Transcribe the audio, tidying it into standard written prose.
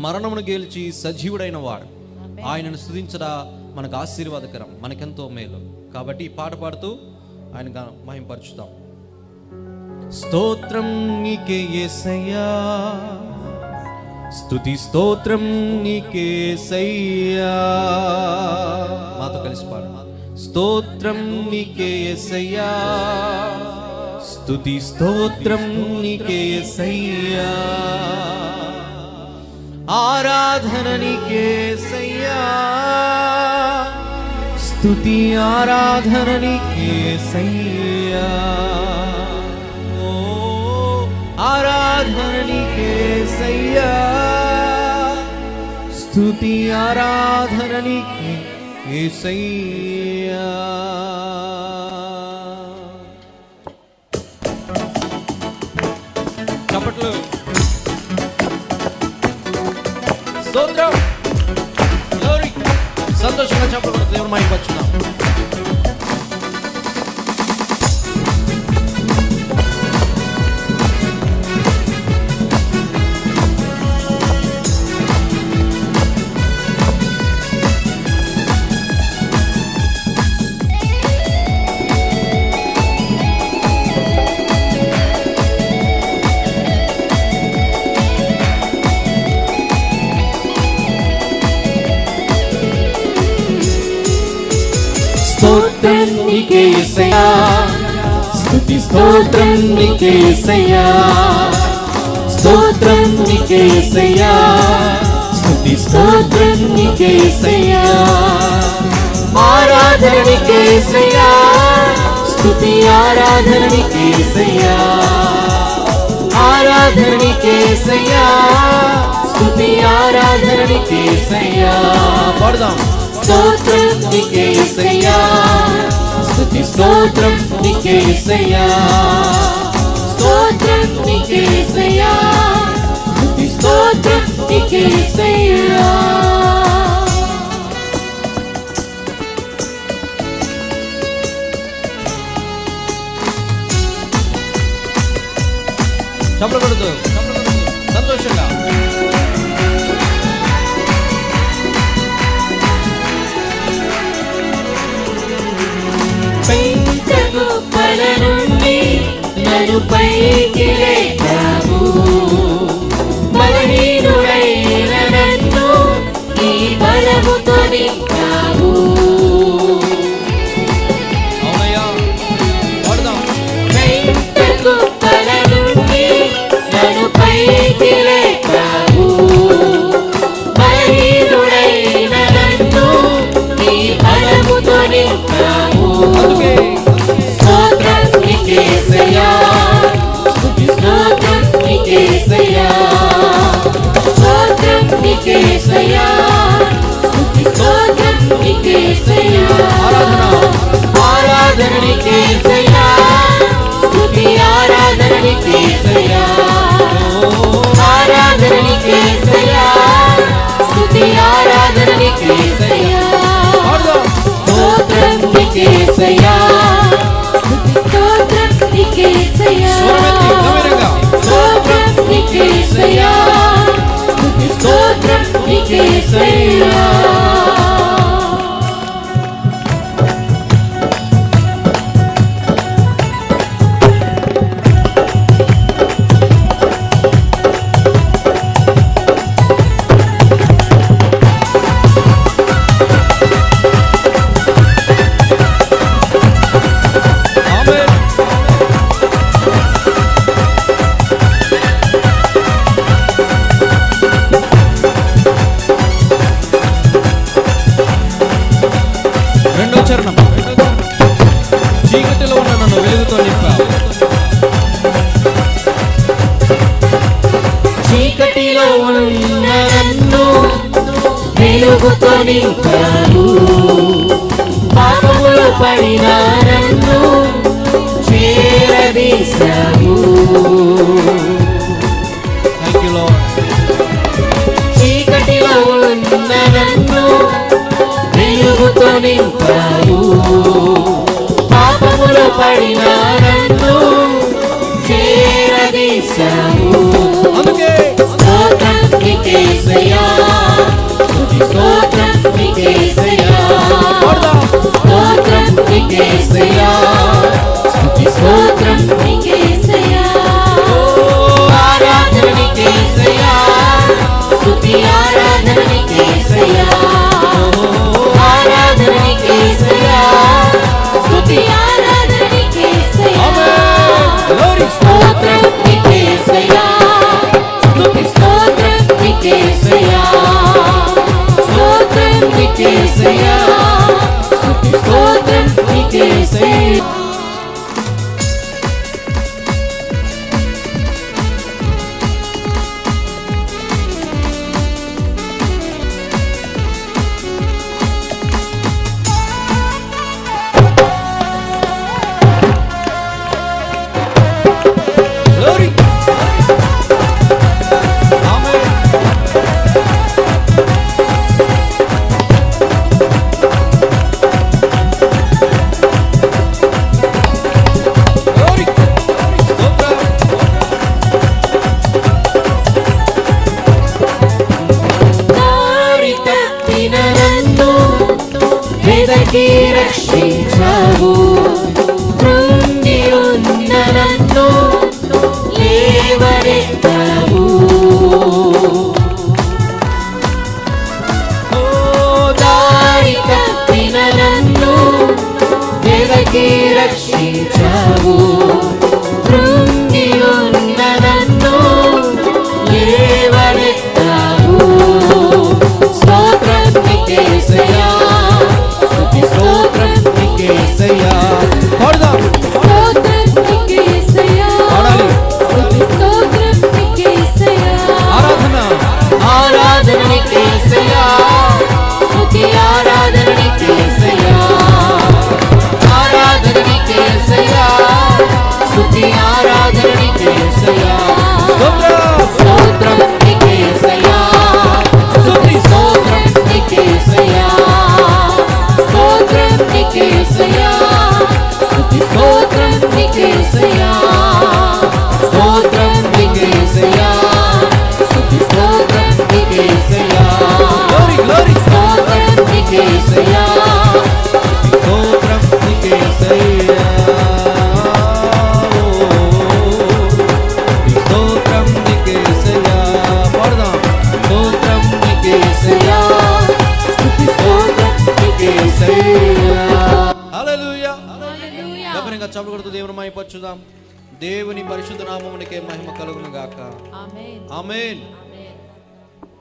మరణమును గెలిచి సజీవుడైన వాడు. ఆయనను స్తుతించడా మనకు ఆశీర్వాదకరం, మనకెంతో మేలు. కాబట్టి ఈ పాట పాడుతూ ఆయన మహిమపరచుదాం. స్తోత్రం నీకే యేసయ్యా, స్తుతి స్తోత్రం నీకే యేసయ్యా. మాతో కలిసి పాడు. స్తోత్రం నీకే యేసయ్యా, స్తుతి స్తోత్రం నీకే యేసయ్యా. ఆరాధన నీకే యేసయ్యా, స్తుతి ఆరాధన నీకే యేసయ్యా. ఓ ఆరాధన నీకే యేసయ్యా, స్తుతి ఆరాధన నీకే యేసయ్యా. చప్పట్లు. స్తోత్రం. గ్లోరీ. సంతోషంగా చప్పట్లు దేవుని మహిమపరచుదాం. స్తోత్రం నీకే యేసయ్యా, స్తుతి స్తోత్రం నీకే యేసయ్యా. స్తోత్రం నీకే యేసయ్యా, స్తుతి స్తోత్రం నీకే యేసయ్యా. ఆరాధన నీకే యేసయ్యా, స్తుతి ఆరాధన నీకే యేసయ్యా. ఆరాధన నీకే యేసయ్యా, స్తుతి ఆరాధన నీకే యేసయ్యా. పాడుదాం. స్తోత్రం నీకే యేసయ్యా, స్తుతి స్తోత్రం నీకే యేసయ్యా. స్తోత్రం నీకే యేసయ్యా, స్తుతి స్తోత్రం నీకే యేసయ్యా. చప్పట్లు కొడుతూ సంతోషంగా. పెంటగుప్పల నుండి నన్ను పైకి లేపావు, బలహీనుడైన నన్ను నీ బలముతో నింపావు. అవునయ్యా, పాడుదాం. పెంటగుప్పల నుండి నన్ను పైకి లేపావు, బలహీనుడైన నన్ను నీ బలముతో నింపావు. స్తోత్రం నీకే యేసయ్యా, స్తుతి స్తోత్రం నీకే యేసయ్యా. స్తోత్రం నీకే యేసయ్యా, స్తుతి స్తోత్రం నీకే యేసయ్యా. ఆరాధన నీకే యేసయ్యా, స్తుతి ఆరాధన నీకే యేసయ్యా. ఆరాధన నీకే యేసయ్యా, స్తుతి ఆరాధన నీకే యేసయ్యా. స్తోత్రం నీకే యేసయ్యా, స్తుతి స్తోత్రం నీకే యేసయ్యా. స్తోత్రం నీకే యేసయ్యా, స్తుతి స్తోత్రం నీకే యేసయ్యా. చీకటిలో ఉన్న నన్ను వెలుగుతో నింపావు. చీకటిలో ఉన్న నన్ను వెలుగుతో నింపావు, పాపములో పడిన నన్ను చేరదీశావు. చీకటిలో ఉన్న నన్ను వెలుగుతో నింపావు, పాపములో పడిన నన్ను చేరదీశావు. స్తోత్రం నీకే యేసయ్యా, స్తుతి స్తోత్రం నీకేసయ్యా స్తోత్రం నీకేసయ్యా స్తుతి స్తోత్రం నీకేసయ్యా ఆరాధన నీకేసయ్యా స్తుతి ఆరాధన నీకేసయ్యా ఆరాధన నీకేసయ్యా స్తుతి ఆరాధన నీకేసయ్యా స్తోత్రం నీకేసయ్యా స్తుతి స్తోత్రం నీకేసయ్యా స్తోత్రం నీకేసయ్యా స్తుతి స్తోత్రం నీకేసయ్యా Glory. Amen. Glory. Stotram. దారి తప్పిన నన్ను వెదకి రక్షించావు కృంగి ఉన్న నన్ను లేవనెత్తావు ఓ దారి తప్పిన నన్ను వెదకి రక్షించావు కృంగి ఉన్న నన్ను లేవనెత్తావు స్తోత్రం నీకేసయ్యా స్తుతి స్తోత్రం నీకేసయ్యా పాడదాం. స్తోత్రం నీకేసయ్యా పాడాలి. స్తుతి స్తోత్రం నీకేసయ్యా ఆరాధన ఆరాధన నీకేసయ్యా స్తుతి ఆరాధన నీకేసయ్యా ఆరాధన నీకేసయ్యా స్తుతి ఆరాధన నీకేసయ్యా స్తోత్రం. స్తోత్రం నీకేసయ్యా స్తుతి స్తోత్రం నీకేసయ్యా స్తోత్రం నీకేసయ్యా స్తుతి స్తోత్రం నీకేసయ్యా స్తోత్రం నీకేసయ్యా స్తుతి స్తోత్రం నీకేసయ్యా Glory, glory. స్తోత్రం నీకేసయ్యా స్తోత్రం నీకేసయ్యా. స్తోత్రం నీకేసయ్యా. పాడదాం. స్తోత్రం నీకేసయ్యా. స్తుతి స్తోత్రం నీకేసయ్యా హల్లెలూయా. హల్లెలూయా గర్భంగా చప్పుడు కొడుతూ దేవుని మహిమపరచుదాం. దేవుని పరిశుద్ధ నామమునికే మహిమ కలుగును గాక. ఆమేన్ ఆమేన్. ఆమేన్.